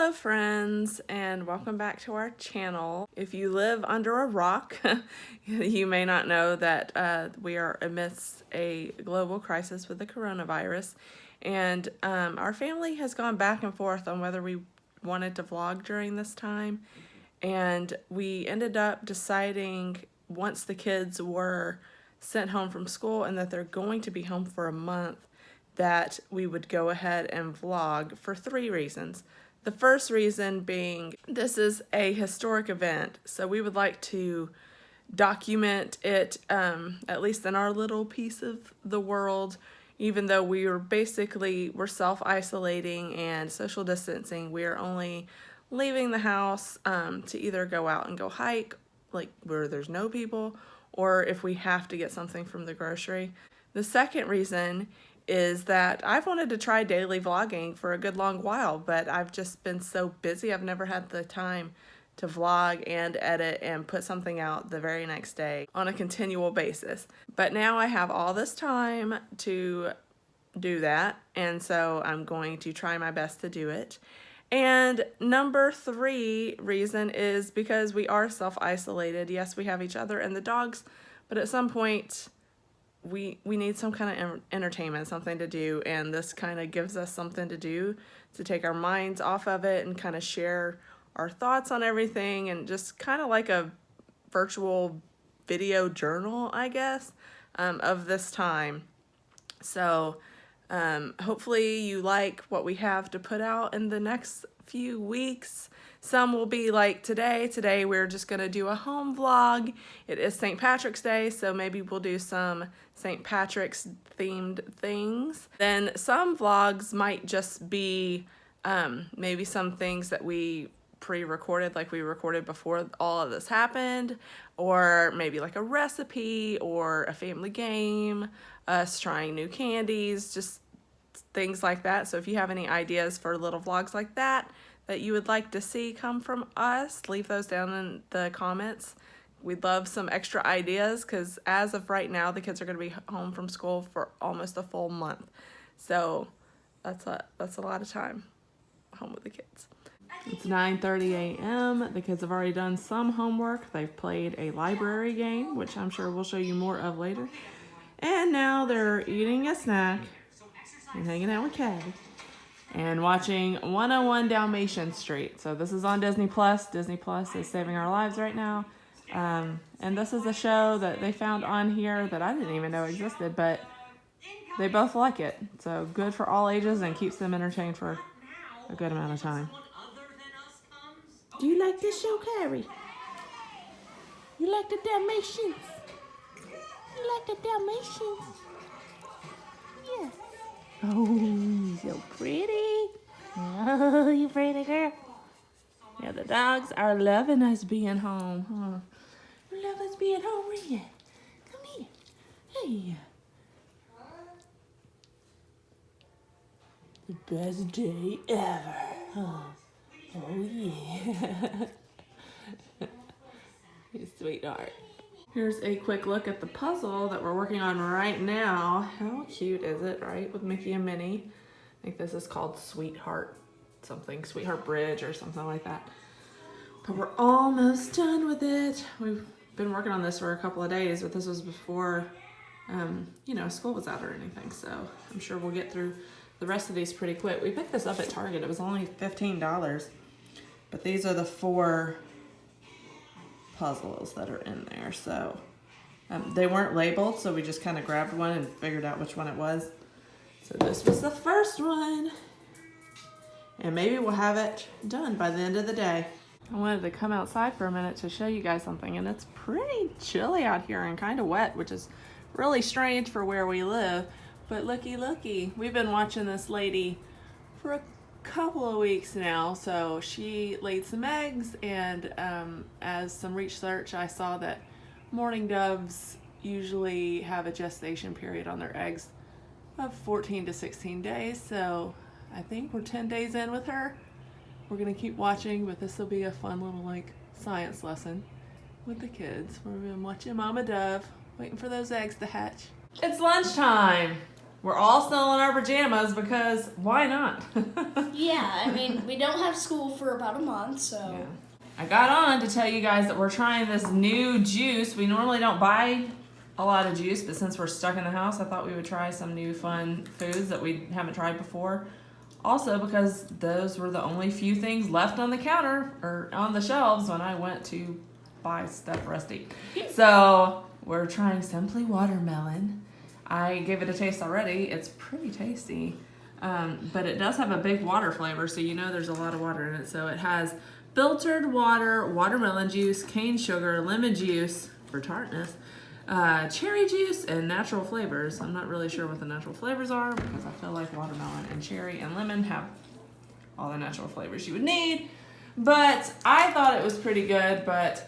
Hello friends, and welcome back to our channel. If you live under a rock, you may not know that we are amidst a global crisis with the coronavirus, and our family has gone back and forth on whether we wanted to vlog during this time, and we ended up deciding once the kids were sent home from school and that they're going to be home for a month, that we would go ahead and vlog for 3 reasons. The first reason being this is a historic event, so we would like to document it, at least in our little piece of the world. Even though we're self-isolating and social distancing, we are only leaving the house to either go out and go hike, like where there's no people, or if we have to get something from the grocery. The second reason is that I've wanted to try daily vlogging for a good long while, but I've just been so busy. I've never had the time to vlog and edit and put something out the very next day on a continual basis. But now I have all this time to do that, and so I'm going to try my best to do it. And number 3 reason is because we are self-isolated. Yes, we have each other and the dogs, but at some point we need some kind of entertainment, something to do, and this kind of gives us something to do to take our minds off of it and kind of share our thoughts on everything, and just kind of like a virtual video journal, I guess, of this time. So hopefully you like what we have to put out in the next few weeks. Some will be like today. Today we're just going to do a home vlog. It is St. Patrick's Day, so maybe we'll do some St. Patrick's themed things. Then some vlogs might just be maybe some things that we pre-recorded, like we recorded before all of this happened, or maybe like a recipe or a family game, us trying new candies, just things like that. So if you have any ideas for little vlogs like that you would like to see come from us, leave those down in the comments. We'd love some extra ideas, because as of right now, the kids are going to be home from school for almost a full month. So that's a lot of time home with the kids. It's 9:30 a.m. The kids have already done some homework. They've played a library game, which I'm sure we'll show you more of later. And now they're eating a snack and hanging out with Caddy and watching 101 Dalmatian Street. So this is on Disney Plus. Disney Plus is saving our lives right now. And this is a show that they found on here that I didn't even know existed, but they both like it. So good for all ages and keeps them entertained for a good amount of time. Do you like this show, Carrie? You like the Dalmatians? You like the Dalmatians? Yeah. Oh, so pretty. Oh, you pretty girl. Yeah, the dogs are loving us being home, huh? Love us being home, Rhea. Come here. Hey. The best day ever, huh? Oh, yeah. You sweetheart. Here's a quick look at the puzzle that we're working on right now. How cute is it, right? With Mickey and Minnie. I think this is called Sweetheart something, Sweetheart Bridge or something like that. But we're almost done with it. We've been working on this for a couple of days, but this was before, school was out or anything. So I'm sure we'll get through the rest of these pretty quick. We picked this up at Target. It was only $15, but these are the 4 puzzles that are in there. So they weren't labeled, so we just kind of grabbed one and figured out which one it was. So this was the first one, and maybe we'll have it done by the end of the day. I wanted to come outside for a minute to show you guys something, and it's pretty chilly out here and kind of wet, which is really strange for where we live. But looky, we've been watching this lady for a couple of weeks now. So she laid some eggs, and as some research, I saw that mourning doves usually have a gestation period on their eggs of 14 to 16 days. So I think we're 10 days in with her. We're gonna keep watching, but this will be a fun little science lesson with the kids. We're gonna watch Mama Dove, waiting for those eggs to hatch. It's lunchtime. we're all still in our pajamas because why not? Yeah, I mean, we don't have school for about a month, so. Yeah. I got on to tell you guys that we're trying this new juice. We normally don't buy a lot of juice, but since we're stuck in the house, I thought we would try some new fun foods that we haven't tried before. Also, because those were the only few things left on the counter or on the shelves when I went to buy stuff for us to eat. So we're trying Simply Watermelon. I gave it a taste already. It's pretty tasty, but it does have a big water flavor, so you know there's a lot of water in it. So it has filtered water, watermelon juice, cane sugar, lemon juice for tartness, cherry juice, and natural flavors. I'm not really sure what the natural flavors are because I feel like watermelon and cherry and lemon have all the natural flavors you would need. But I thought it was pretty good, but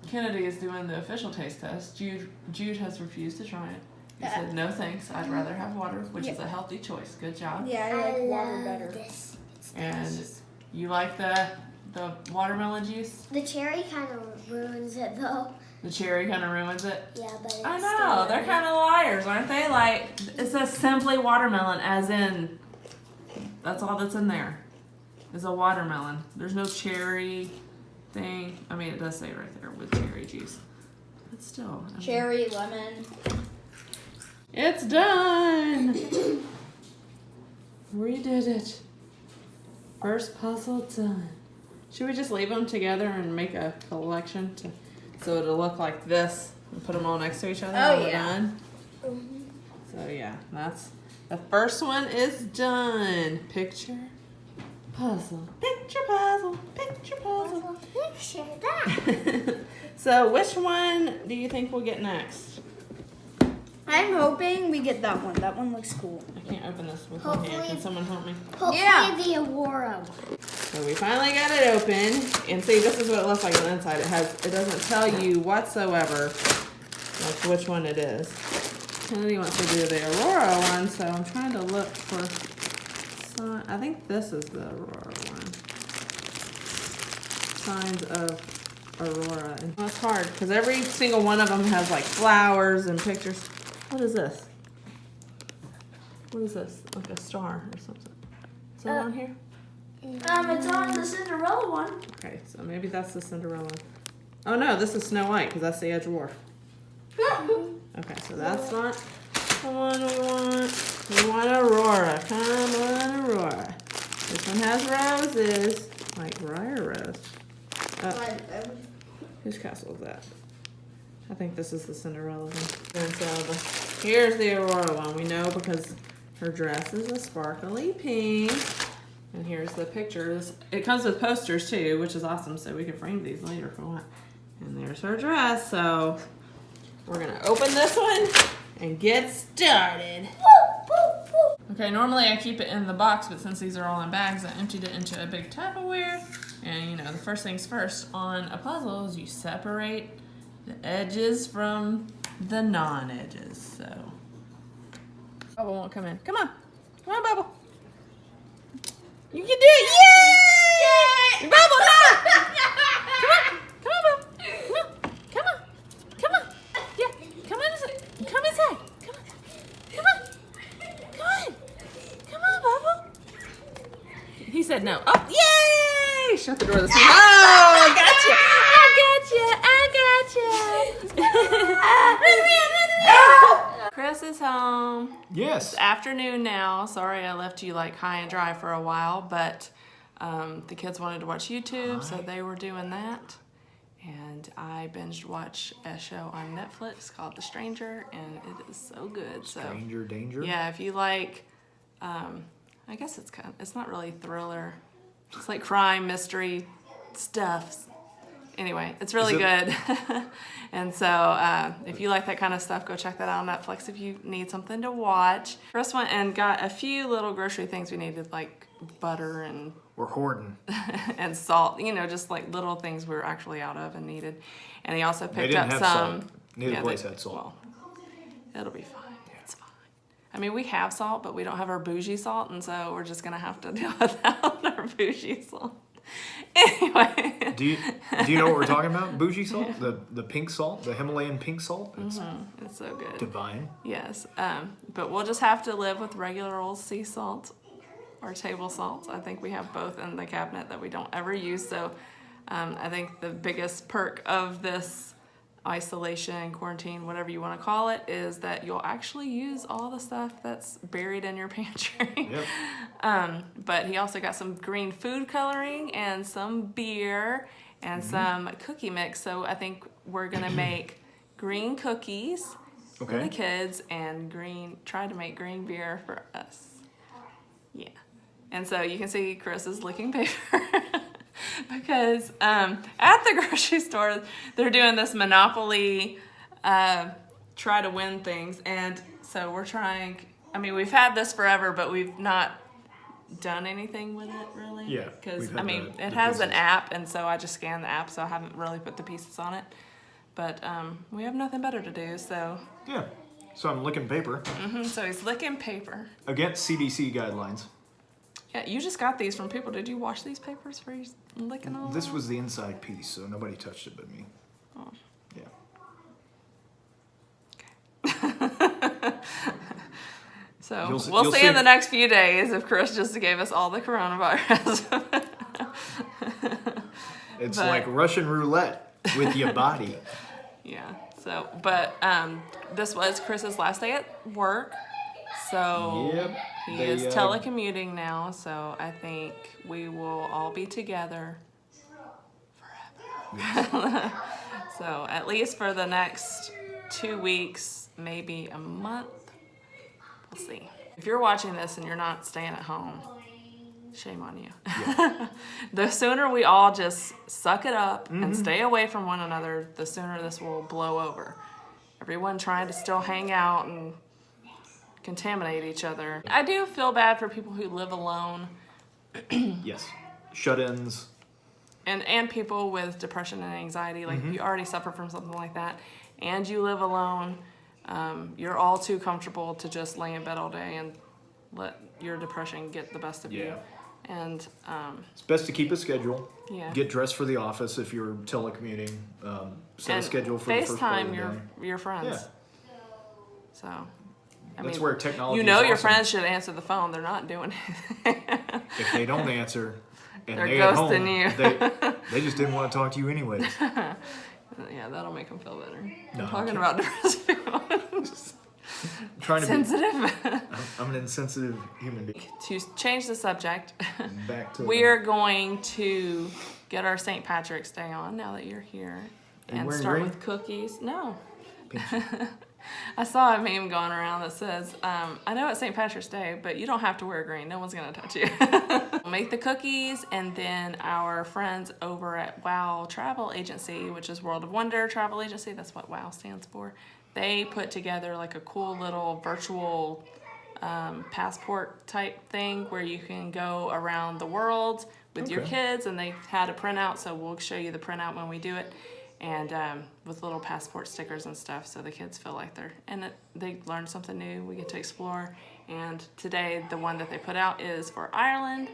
Kennedy is doing the official taste test. Jude has refused to try it. He said, no thanks, I'd rather have water, which is a healthy choice. Good job. Yeah, I like water better. This. And you like the watermelon juice? The cherry kind of ruins it though. The cherry kind of ruins it? Yeah, but it's I know, they're kind of liars, aren't they? Like, it says Simply Watermelon, as in, that's all that's in there, is a watermelon. There's no cherry thing. I mean, it does say right there with cherry juice. But still. I mean, Cherry, lemon. it's done! We did it. First puzzle done. Should we just leave them together and make a collection so it'll look like this and put them all next to each other when we're done? So yeah, that's the first one is done. Picture puzzle. Picture puzzle. Picture puzzle. Picture that. So which one do you think we'll get next? I'm hoping we get that one. That one looks cool. I can't open this with my hand. Can Hopefully- someone help me? Hopefully the Aurora one. So we finally got it open, and see, this is what it looks like on the inside. It doesn't tell you whatsoever like which one it is. Kennedy wants to do the Aurora one, so I'm trying to look for some. I think this is the Aurora one. Signs of Aurora. And it's hard because every single one of them has like flowers and pictures. What is this? What is this? Like a star or something? Is that on here? It's on the Cinderella one. Okay, so maybe that's the Cinderella. Oh no, this is Snow White because that's the Edge Dwarf. Okay, so that's not the one we want. We want Aurora. Come on, Aurora. This one has roses, like Briar Rose. Whose castle is that? I think this is the Cinderella one. And so here's the Aurora one. We know because her dress is a sparkly pink. And here's the pictures. It comes with posters too, which is awesome, so we can frame these later if we want. And there's her dress, so we're gonna open this one and get started. Okay, normally I keep it in the box, but since these are all in bags, I emptied it into a big Tupperware. And you know, the first things first on a puzzle is you separate the edges from the non-edges, so. Bubble won't come in. Come on. Come on, Bubble. You can do it! Yay! Bubble, no! Come on! Come on, Bubble! Come on! Come on! Come on! Yeah, come on inside! Come inside! Come on! Come on! Come on! Come on, Bubble! He said no. Oh, yay! Shut the door this time. Oh, I got you! Chris is home. Yes. It's afternoon now. Sorry I left you like high and dry for a while, but the kids wanted to watch YouTube, so they were doing that. And I binged watch a show on Netflix called The Stranger, and it is so good. Stranger danger. Yeah, if you like, I guess it's not really thriller. It's like crime, mystery stuff. Anyway, it's really good. And so if you like that kind of stuff, go check that out on Netflix if you need something to watch. Chris went and got a few little grocery things we needed, like butter and We're hoarding. and salt, you know, just like little things we were actually out of and needed. And he also They picked didn't up have some. salt. Neither place had salt. Well, it'll be fine. It's fine. I mean, we have salt, but we don't have our bougie salt, and so we're just gonna have to deal with that on our bougie salt. Anyway. Do you know what we're talking about? Bougie salt, the pink salt, the Himalayan pink salt. It's It's so good. divine. Yes. But we'll just have to live with regular old sea salt or table salt. I think we have both in the cabinet that we don't ever use. So I think the biggest perk of this isolation, quarantine, whatever you want to call it, is that you'll actually use all the stuff that's buried in your pantry. Yep. But he also got some green food coloring and some beer and some cookie mix. So I think we're gonna make green cookies for the Okay. kids and try to make green beer for us. Yeah. And so you can see Chris is licking paper. Because at the grocery store, they're doing this Monopoly try to win things. And so we're trying, I mean, we've had this forever, but we've not done anything with it really. Yeah, Because, we've had I mean, the it has an pieces. app, and so I just scanned the app, so I haven't really put the pieces on it. But we have nothing better to do, so. Yeah. So I'm licking paper So he's licking paper. against CDC guidelines. Yeah, you just got these from people. Did you wash these papers for you licking all This of was the inside piece, so nobody touched it but me. Oh. Yeah. So You'll we'll see see in the it. next few days if Chris just gave us all the coronavirus. It's But- like Russian roulette with your body. Yeah. So, but this was Chris's last day at work, so Yep. he They, is telecommuting now. So I think we will all be together forever. So at least for the next 2 weeks, maybe a month. We'll see. If you're watching this and you're not staying at home, shame on you. The sooner we all just suck it up and stay away from one another, the sooner this will blow over. Everyone trying to still hang out and contaminate each other. I do feel bad for people who live alone Yes. Shut-ins. and people with depression and anxiety. Like if you already suffer from something like that and you live alone, you're all too comfortable to just lay in bed all day and let your depression get the best of you. Yeah. And It's best to keep a schedule. yeah. Get dressed for the office if you're telecommuting. Set a schedule for the first part of FaceTime the day. your friends. Yeah. So, I That's mean, where technology you know is your awesome. friends should answer the phone. They're not doing it. If they don't answer and They're they at home, ghosting you. they just didn't want to talk to you anyways. Yeah, that'll make them feel better. No, I'm talking okay. about depressed people. Trying to Sensitive. I'm an insensitive human being. To change the subject, Back to we're going to get our St. Patrick's Day on now that you're here. Are you And wearing start green? with cookies. No. Pink. I saw a meme going around that says, I know it's St. Patrick's Day, but you don't have to wear green. No one's going to touch you. We'll make the cookies, and then our friends over at WOW Travel Agency, which is World of Wonder Travel Agency, that's what WOW stands for, they put together like a cool little virtual passport type thing where you can go around the world with your Okay. kids, and they had a printout, so we'll show you the printout when we do it. And with little passport stickers and stuff, so the kids feel like they learn something new. We get to explore. And today, the one that they put out is for Ireland,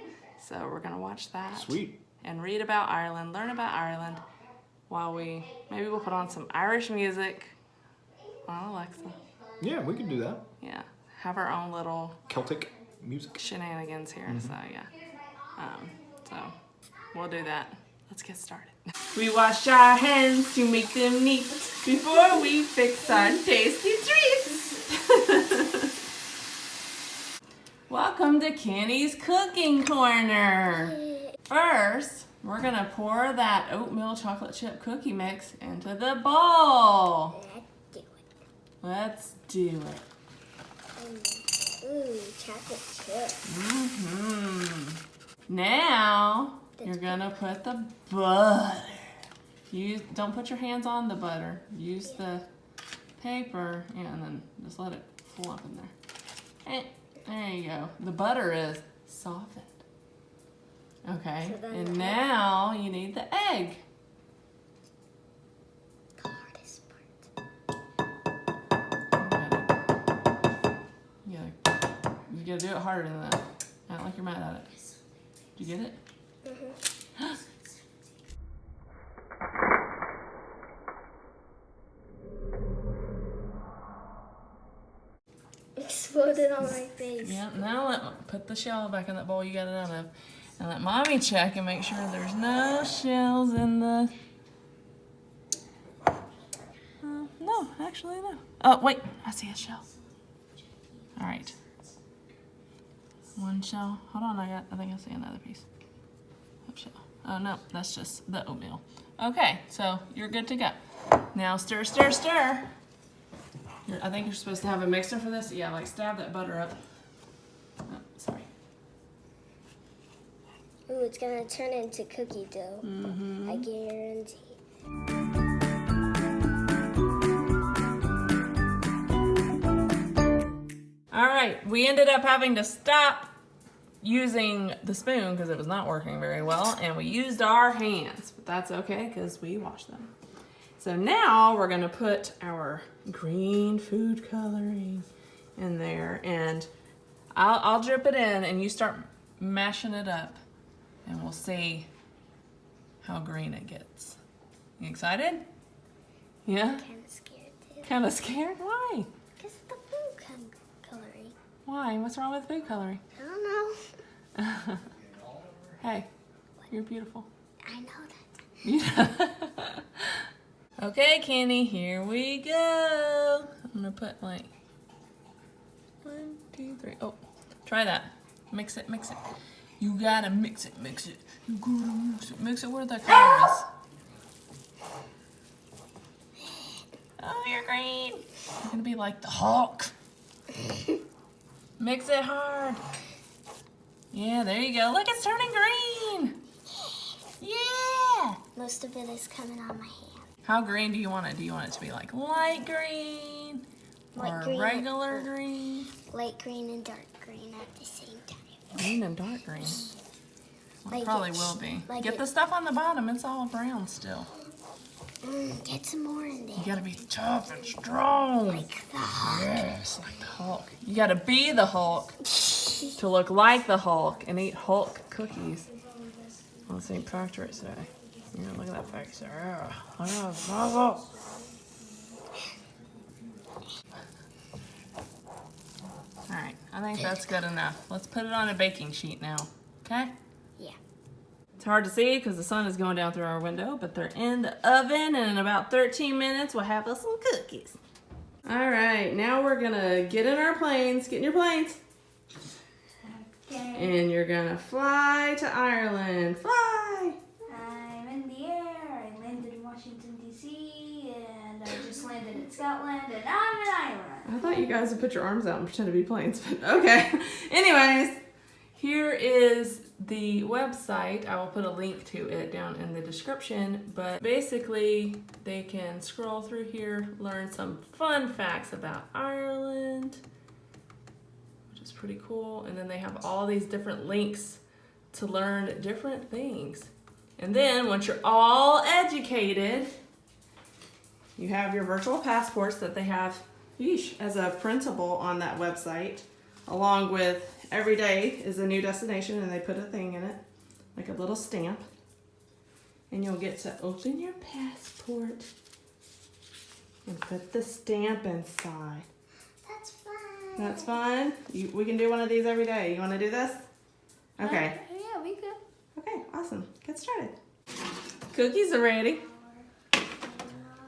so we're gonna watch that. Sweet. And read about Ireland, learn about Ireland, while maybe we'll put on some Irish music on Alexa. Yeah, we can do that. Yeah, have our own little Celtic music. shenanigans here. So yeah, so we'll do that. Let's get started. We wash our hands to make them neat before we fix our tasty treats. Welcome to Kenny's Cooking Corner. First, we're gonna pour that oatmeal chocolate chip cookie mix into the bowl. Let's do it. Let's do it. Ooh, chocolate chip. Now, you're gonna put the butter. Don't put your hands on the butter. Use the paper, yeah, and then just let it flop in there. And there you go. The butter is softened. Okay, So then and the now you need the egg. The hardest part. You gotta do it harder than that. Act like you're mad at it. Did you get it? on my face. Yeah, now put the shell back in that bowl you got it out of. And let mommy check and make sure there's no shells in the... no, actually no. Oh, wait, I see a shell. All right. One shell. Hold on, I think I see another piece of shell. Oh no, that's just the oatmeal. Okay, so you're good to go. Now stir, stir, stir. I think you're supposed to have a mixer for this. Yeah, like stab that butter up. Oh, sorry. Ooh, it's gonna turn into cookie dough. I guarantee. All right, we ended up having to stop using the spoon because it was not working very well, and we used our hands, but that's okay because we washed them. So now we're gonna put our green food coloring in there, and I'll drip it in and you start mashing it up, and we'll see how green it gets. You excited? Yeah? Kind of scared too. Kind of scared? Why? Because the food coloring. Why? What's wrong with food coloring? I don't know. Hey, you're beautiful. I know that. Okay, Kenny, here we go. I'm gonna put like 1, 2, 3. Oh, try that. Mix it, mix it. You gotta mix it, mix it. You gotta mix it where the color is. Oh, you're green. You're gonna be like the Hulk. Mix it hard. Yeah, there you go. Look, it's turning green. Yeah. Most of it is coming on my hand. How green do you want it? Do you want it to be like light green Light or green. regular green? Light green and dark green at the same time. Green and dark green. Well, Like it probably it- will be. like Get it- the stuff on the bottom. It's all brown still. Get some more in there. You gotta be tough and strong. Like the Hulk. Yes, like the Hulk. You gotta be the Hulk to look like the Hulk and eat Hulk cookies on St. Patrick's Day. Yeah, look at that face. Yeah. All right, I think that's good enough. Let's put it on a baking sheet now, okay? Yeah. It's hard to see because the sun is going down through our window, but they're in the oven, and in about 13 minutes, we'll have us some cookies. All right, now we're gonna get in our planes. Get in your planes. Okay. And you're gonna fly to Ireland. Fly! I'm in the air. I landed in Washington, D.C., and I just landed in Scotland, and I'm in Ireland. I thought you guys would put your arms out and pretend to be planes, but okay. Anyways, here is the website. I will put a link to it down in the description, but basically they can scroll through here, learn some fun facts about Ireland, which is pretty cool. And then they have all these different links to learn different things. And then once you're all educated, you have your virtual passports that they have as a printable on that website, along with every day is a new destination, and they put a thing in it, like a little stamp. And you'll get to open your passport and put the stamp inside. That's fun. That's fun. We can do one of these every day. You want to do this? Okay. Yeah, we could. Okay, awesome. Get started. Cookies are ready.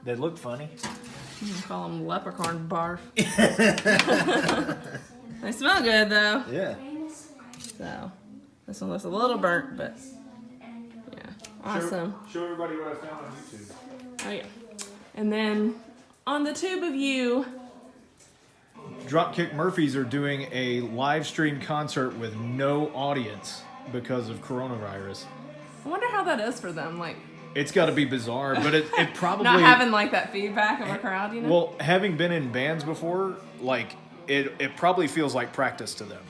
They look funny. You can call them leprechaun barf. They smell good though. Yeah. So this one looks a little burnt, but yeah, awesome. Show everybody what I found on YouTube. Oh yeah. And then on the tube of you, Dropkick Murphys are doing a live stream concert with no audience because of coronavirus. I wonder how that is for them. Like It's got to be bizarre, but it probably not having like that feedback of a crowd, you know? Well, having been in bands before, like it probably feels like practice to them.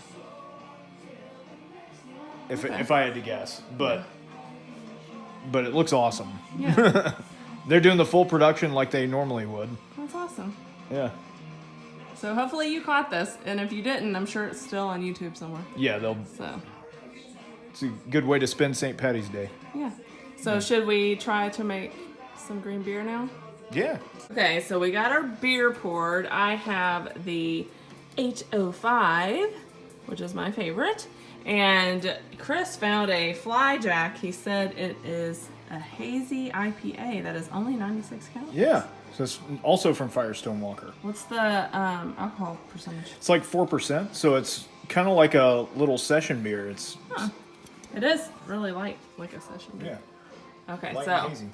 If I had to guess, but it looks awesome. Yeah, They're doing the full production like they normally would. that's awesome. Yeah. So hopefully you caught this, and if you didn't, I'm sure it's still on YouTube somewhere. Yeah, So it's a good way to spend St. Patty's Day. yeah. So should we try to make some green beer now? Yeah. Okay, so we got our beer poured. I have the 805, which is my favorite. And Chris found a Fly Jack. He said it is a hazy IPA that is only 96 calories. Yeah. So it's also from Firestone Walker. What's the alcohol percentage? It's like 4%, so it's kind of like a little session beer. It's It is really light, like a session beer. yeah, Okay, light so and hazy.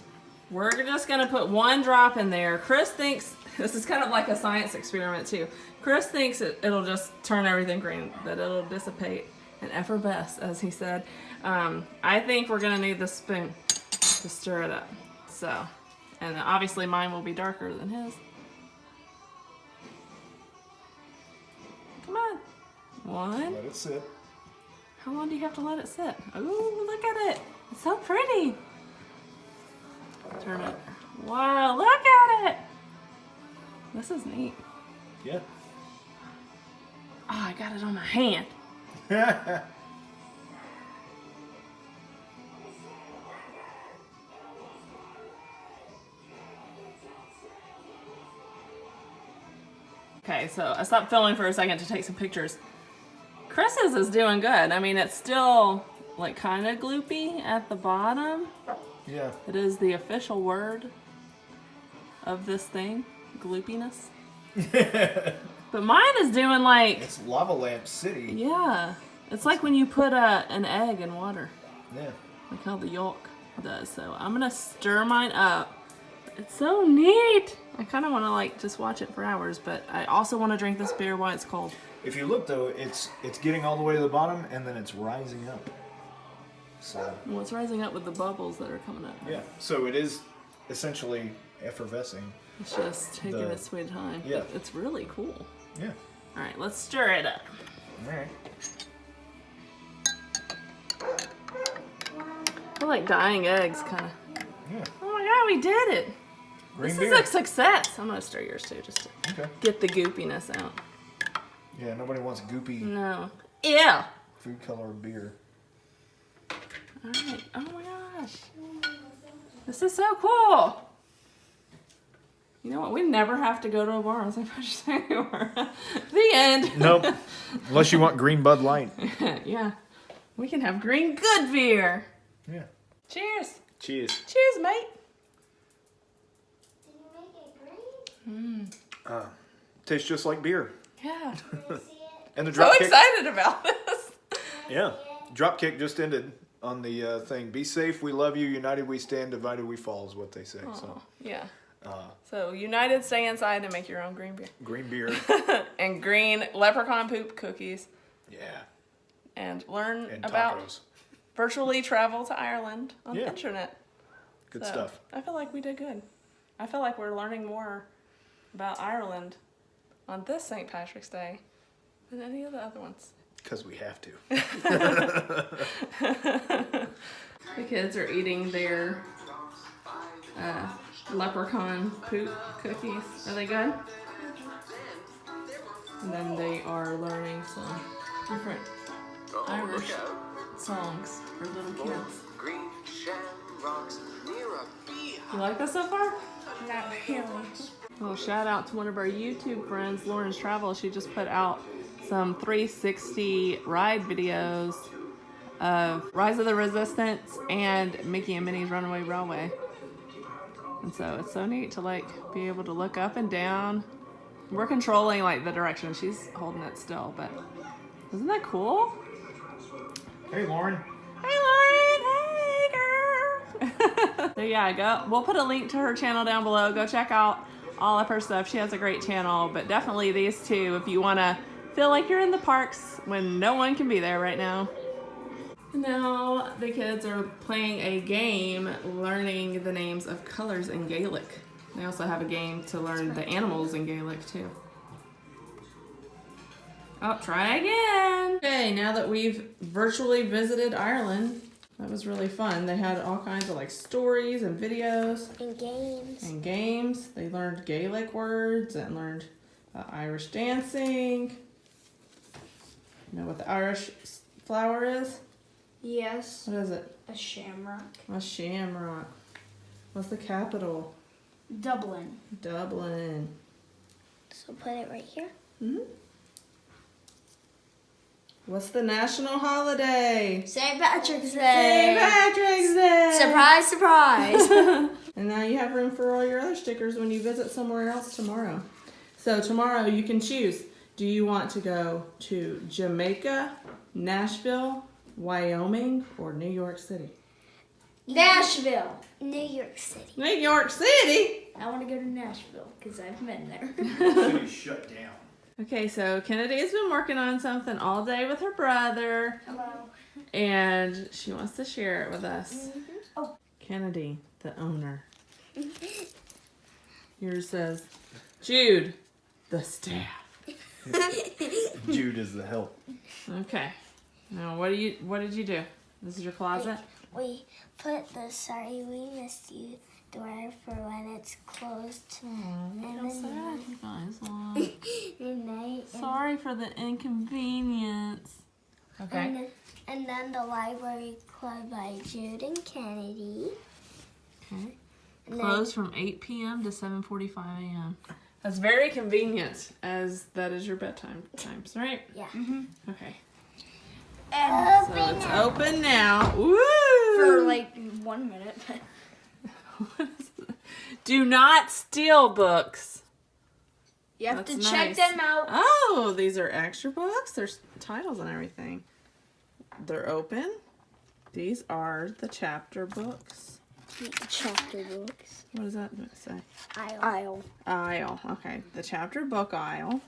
we're just gonna put 1 drop in there. Chris thinks this is kind of like a science experiment too. Chris thinks it'll just turn everything green, that it'll dissipate and effervesce, as he said. I think we're gonna need the spoon to stir it up. So, and obviously mine will be darker than his. Come on, 1. Let it sit. How long do you have to let it sit? Ooh, look at it. It's so pretty. Turn it. Wow, look at it. This is neat. Yeah. Oh, I got it on my hand. Okay, so I stopped filming for a second to take some pictures. Chris's is doing good. I mean, it's still like kind of gloopy at the bottom. Yeah. It is the official word of this thing, gloopiness. But mine is doing like, It's Lava Lamp City. yeah, it's like when you put an egg in water, Yeah. like how the yolk does. So I'm gonna stir mine up. It's so neat. I kind of want to like just watch it for hours, but I also want to drink this beer while it's cold. If you look though, it's getting all the way to the bottom and then it's rising up. So Well, it's rising up with the bubbles that are coming up. yeah. So it is essentially effervescing. It's just taking its sweet time. Yeah. But it's really cool. Yeah. All right, let's stir it up. All right. I feel like dying eggs, kind of. Yeah. Oh my god, we did it! Green This beer. is a success. I'm gonna stir yours too, just to Okay. get the goopiness out. Yeah. Nobody wants goopy No. Yeah. food color beer. All right. Oh my gosh. This is so cool. You know what? We never have to go to a bar and say purchase anymore. The end. Nope. Unless you want green Bud Light. Yeah. We can have green good beer. Yeah. Cheers. Cheers. Cheers, mate. Did you make it green? Tastes just like beer. Yeah. Can I see it? And the So drop kick. excited about this. Yeah. Drop kick just ended on the thing. Be safe. We love you. United we stand. Divided we fall is what they say. So Yeah. So united, stay inside and make your own green beer. green beer. And green leprechaun poop cookies. Yeah. And learn And about tacos. virtually travel to Ireland on the Yeah. internet. Good So, stuff. I feel like we did good. I feel like we're learning more about Ireland on this St. Patrick's Day than any of the other ones. Because we have to. The kids are eating their leprechaun poop cookies. Are they good? And then they are learning some different Irish songs for little kids. Green shamrocks near a beehive. You like this so far? Not really. Well, shout out to one of our YouTube friends, Lauren's Travel. She just put out some 360 ride videos of Rise of the Resistance and Mickey and Minnie's Runaway Railway. And so it's so neat to like be able to look up and down. We're controlling like the direction. She's holding it still, but isn't that cool? Hey, Lauren. Hey Lauren, hey girl. So yeah, go. We'll put a link to her channel down below. Go check out all of her stuff. She has a great channel, but definitely these two if you want to feel like you're in the parks when no one can be there right now. Now the kids are playing a game learning the names of colors in Gaelic. They also have a game to learn the animals in Gaelic too. Oh, try again. Okay, now that we've virtually visited Ireland, that was really fun. They had all kinds of like stories and videos And games. and games. They learned Gaelic words and learned Irish dancing. You know what the Irish flower is? Yes, What is it? a shamrock. A shamrock. What's the capital? Dublin. Dublin. So put it right here. Mm-hmm. What's the national holiday? St. Patrick's St. Day. Patrick's Day. Surprise, surprise. And now you have room for all your other stickers when you visit somewhere else tomorrow. So tomorrow you can choose. Do you want to go to Jamaica, Nashville, Wyoming, or New York City? Nashville. New York City. New York City? I want to go to Nashville because I've been there. City shut down. Okay, so Kennedy has been working on something all day with her brother, Hello. and she wants to share it with us. Oh. Kennedy, the owner. Yours says, Jude, the staff. Jude is the help. Okay. Now, what did you do? This is your closet? We put the sorry we missed you door for when it's closed. Oh, And how then sad you guys look. midnight. Sorry for the inconvenience. Okay. And then the library club by Jude and Kennedy. Okay. And Closed from 8 p.m. to 7:45 a.m. That's very convenient, as that is your bedtime times, right? Yeah. Okay. And So it's open now. Woo! for like 1 minute. Do not steal books. You have That's to check nice. them out. Oh, these are extra books. There's titles and everything. They're open. These are the chapter books. Chapter books. What does that say? Aisle. Aisle. Okay, the chapter book aisle.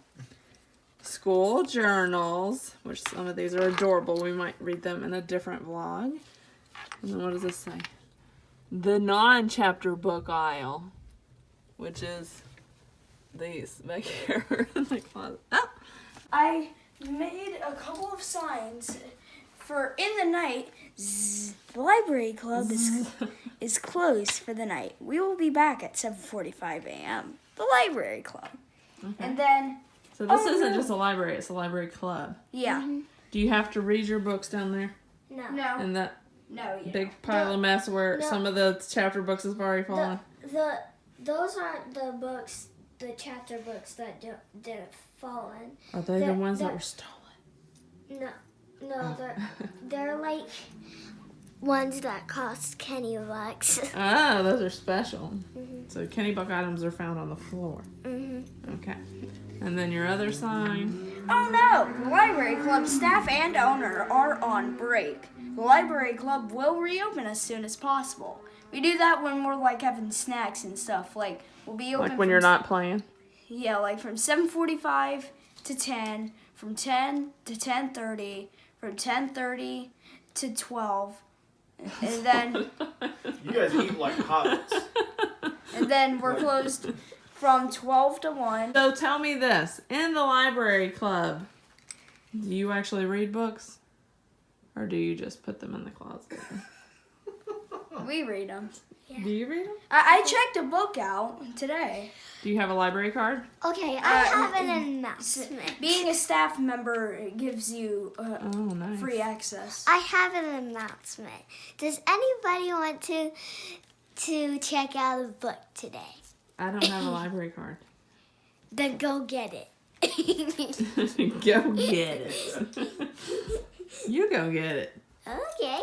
School journals, which some of these are adorable. We might read them in a different vlog. And then what does this say? The non-chapter book aisle, which is these back here in the closet. Oh! I made a couple of signs for in the night. The library club is closed for the night. We will be back at 7:45 a.m. The library club. Okay. And then So this isn't just a library, it's a library club. yeah. Do you have to read your books down there? No. No. In that No. You big pile of mess where No. some of the chapter books have already fallen? Those aren't the books, the chapter books that didn't fall in. Are they the the- ones that the- were stolen? No, they're like ones that cost Kenny bucks. Oh, those are special. So Kenny Buck items are found on the floor. Mm-hmm. Okay. And then your other sign. Oh no! The library club staff and owner are on break. The library club will reopen as soon as possible. We do that when we're like having snacks and stuff. Like we'll be open Like when from you're not playing. Yeah, like from 7:45 to 10, from 10 to 10:30, from 10:30 to 12, and then You guys eat like hobbits. we're closed from 12 to 1. So tell me this. In the library club, do you actually read books? Or do you just put them in the closet? We read them. Do you read them? I checked a book out today. Do you have a library card? Okay, I have an announcement. Being a staff member gives you Oh, nice. free access. I have an announcement. Does anybody want to check out a book today? I don't have a library card. Then go get it. Go get it. You go get it. Okay.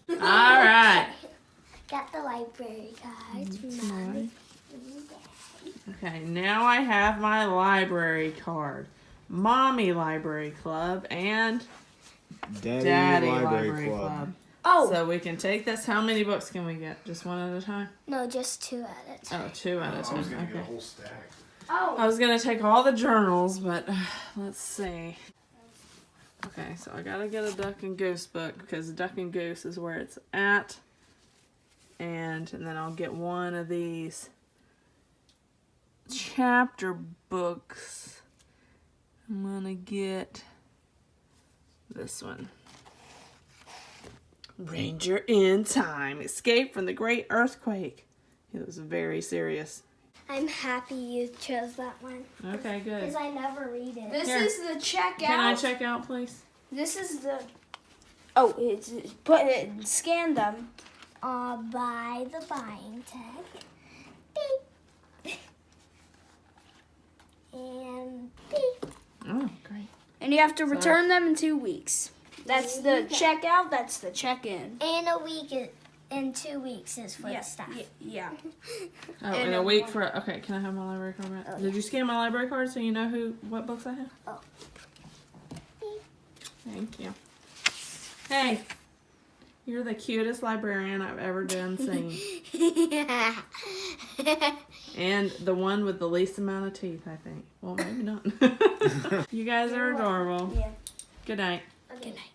All right. Got the library cards from Mommy. Okay, now I have my library card. Mommy Library Club and Daddy Library Club. Oh, So we can take this. How many books can we get? Just one at a time? No, just 2 at a time. Oh, 2 at a I was time. gonna get a Okay. whole stack. I was going to take all the journals, but let's see. Okay, so I got to get a Duck and Goose book because Duck and Goose is where it's at. And then I'll get one of these chapter books. I'm going to get this one. Ranger in Time. Escape from the Great Earthquake. It was very serious. I'm happy you chose that one. Okay, good. Because I never read it. this Here. is the checkout. Can I check out, please? This is the. Oh, it's put it. Scan them. By the buying tag. Beep. And beep. Oh, great. And you have to return them in 2 weeks. That's the checkout, that's the check-in. And a week in 2 weeks is for the staff. Yeah. Oh, And and a a week one- for, okay, can I have my library card back? Oh, Did you scan my library card so you know what books I have? Oh. Thank you. Hey, you're the cutest librarian I've ever done seen. And the one with the least amount of teeth, I think. Well, maybe not. You guys are adorable. Yeah. Good night. Good night.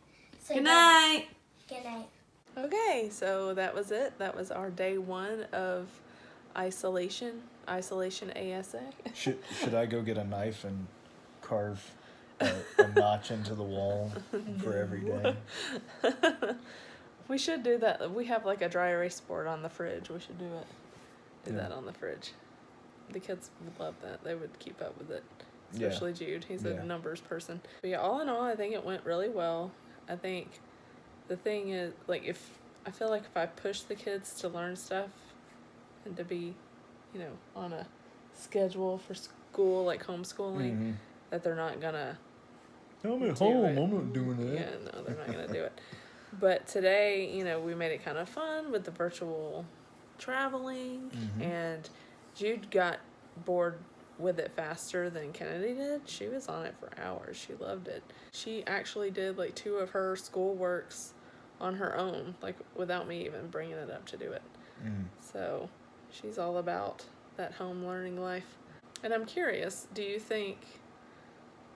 Good night. Good night. Okay, so that was it. That was our day 1 of isolation ASA. Should I go get a knife and carve a notch into the wall for every day? We should do that. We have like a dry erase board on the fridge. We should do it. Do Yeah. that on the fridge. The kids would love that. They would keep up with it. Yeah. Especially Jude. He's a Yeah. numbers person. But yeah, all in all, I think it went really well. I think the thing is, like, I feel like if I push the kids to learn stuff and to be, on a schedule for school, like homeschooling, that they're not gonna. I'm at Do home. it. I'm not doing that. Yeah, no, they're not gonna do it. But today, we made it kind of fun with the virtual traveling, and Jude got bored with it faster than Kennedy did. She was on it for hours. She loved it. She actually did like 2 of her school works on her own, like without me even bringing it up to do it. So she's all about that home learning life. And I'm curious, do you think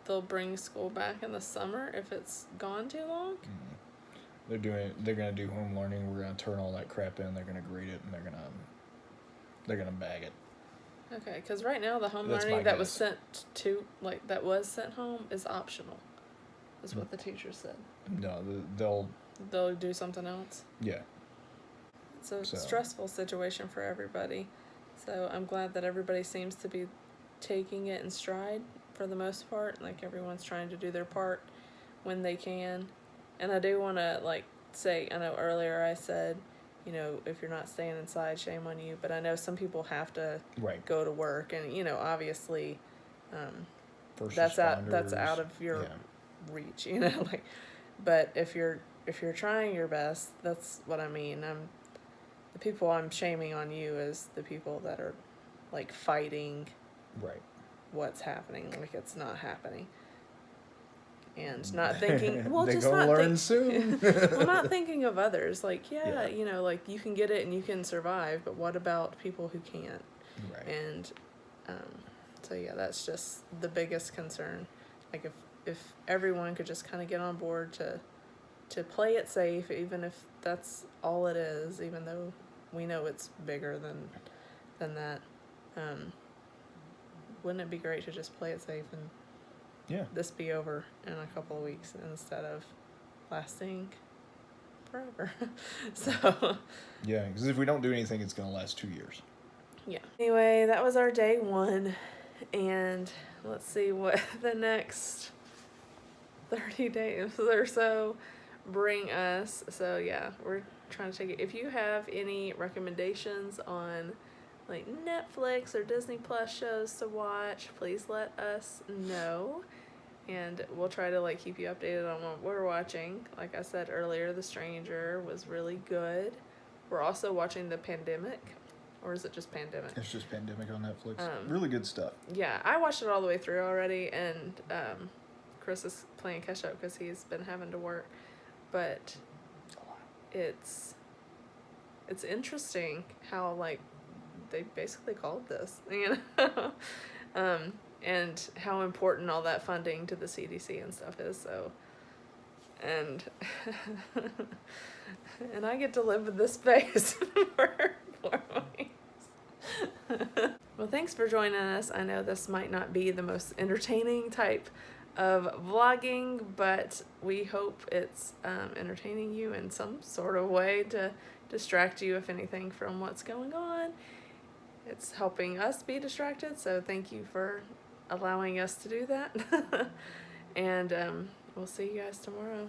they'll bring school back in the summer if it's gone too long? They're gonna do home learning. We're gonna turn all that crap in. They're gonna grade it, and they're gonna bag it. Okay, because right now the home That's learning my that was guess. that was sent home is optional, is what the teacher said. No, they'll They'll do something else. yeah. It's a So- stressful situation for everybody. So I'm glad that everybody seems to be taking it in stride for the most part. Like everyone's trying to do their part when they can. And I do want to say, I know earlier I said, if you're not staying inside, shame on you. But I know some people have to Right. go to work, and obviously, First that's out responders, of your yeah. reach. But if you're trying your best, that's what I mean. The people I'm shaming on you is the people that are fighting Right. what's happening, like it's not happening. And not thinking, well, They just gonna not learn soon. well, not thinking of others. Yeah. You can get it and you can survive, but what about people who can't? Right. And so yeah, that's just the biggest concern. Like if everyone could just kind of get on board to play it safe, even if that's all it is, even though we know it's bigger than that. Wouldn't it be great to just play it safe and Yeah. this be over in a couple of weeks instead of lasting forever? So Yeah, because if we don't do anything, it's gonna last 2 years. yeah. Anyway, that was our day 1, and let's see what the next 30 days or so bring us. So yeah, we're trying to take it. If you have any recommendations on Netflix or Disney Plus shows to watch, please let us know, and we'll try to keep you updated on what we're watching. Like I said earlier, The Stranger was really good. We're also watching The Pandemic, or is it just Pandemic? It's just Pandemic on Netflix. Really good stuff. Yeah, I watched it all the way through already, and Chris is playing catch up because he's been having to work, but it's interesting how they basically called this, and how important all that funding to the CDC and stuff is. So, and and I get to live with this space for 4 weeks. Well, thanks for joining us. I know this might not be the most entertaining type of vlogging, but we hope it's entertaining you in some sort of way to distract you, if anything, from what's going on. It's helping us be distracted, so thank you for allowing us to do that. And we'll see you guys tomorrow.